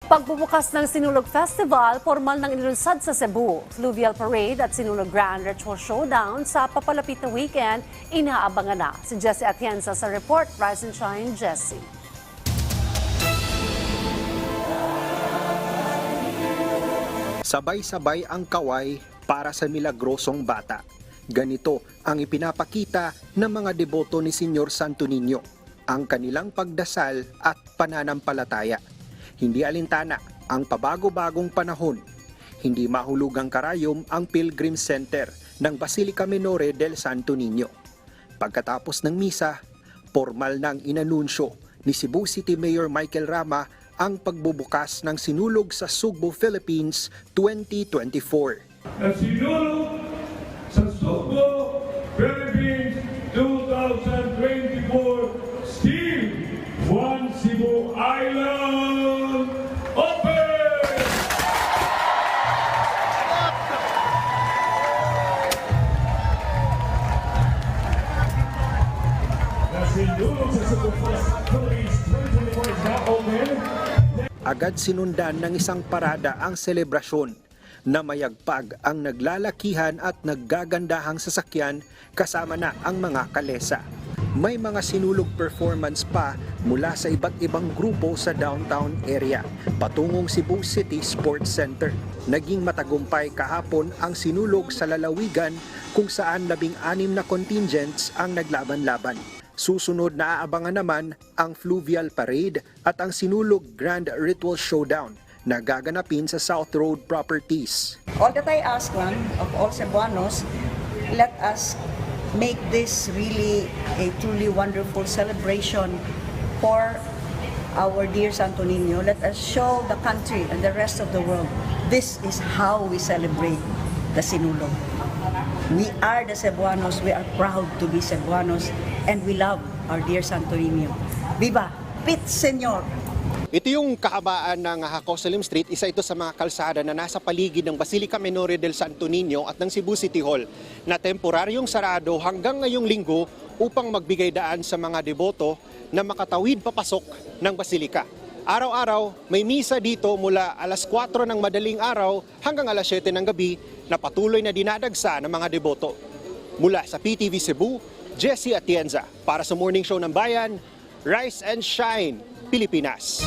Pagbubukas ng Sinulog Festival, formal nang inilunsad sa Cebu. Fluvial Parade at Sinulog Grand Ritual Showdown sa papalapit na weekend, inaabangan na. Si Jessie Atienza sa report. Rise and Shine, Jessie. Sabay-sabay ang kaway para sa milagrosong bata. Ganito ang ipinapakita ng mga deboto ni Senyor Santo Niño, ang kanilang pagdasal at pananampalataya. Hindi alintana ang pabago-bagong panahon. Hindi mahulugang karayom ang Pilgrim Center ng Basilica Menore del Santo Niño. Pagkatapos ng misa, formal nang inanunsyo ni Cebu City Mayor Michael Rama ang pagbubukas ng Sinulog sa Sugbo, Philippines 2024. Ang Sinulog sa Sugbo, Philippines 2024, still One Cebu Island open! The Sinulog sa Sugbo Philippines 2024 is now open. Agad sinundan ng isang parada ang selebrasyon na mayagpag ang naglalakihan at naggagandahang sasakyan kasama na ang mga kalesa. May mga sinulog performance pa mula sa iba't ibang grupo sa downtown area patungong Cebu City Sports Center. Naging matagumpay kahapon ang sinulog sa lalawigan kung saan 16 na contingents ang naglaban-laban. Susunod na aabangan naman ang Fluvial Parade at ang Sinulog Grand Ritual Showdown na gaganapin sa South Road Properties. All that I ask lang of all Cebuanos, let us make this really a truly wonderful celebration for our dear Santo Niño. Let us show the country and the rest of the world, this is how we celebrate the Sinulog. We are the Cebuanos, we are proud to be Cebuanos, and we love our dear Santo Niño. Viva! Pit Senyor! Ito yung kahabaan ng Hacosalim Street, isa ito sa mga kalsada na nasa paligid ng Basilica Menore del Santo Niño at ng Cebu City Hall na temporaryong sarado hanggang ngayong linggo upang magbigay daan sa mga deboto na makatawid papasok ng Basilica. Araw-araw may misa dito mula alas 4 ng madaling araw hanggang alas 7 ng gabi na patuloy na dinadagsa ng mga deboto. Mula sa PTV Cebu, Jessie Atienza para sa Morning Show ng Bayan, Rise and Shine, Pilipinas.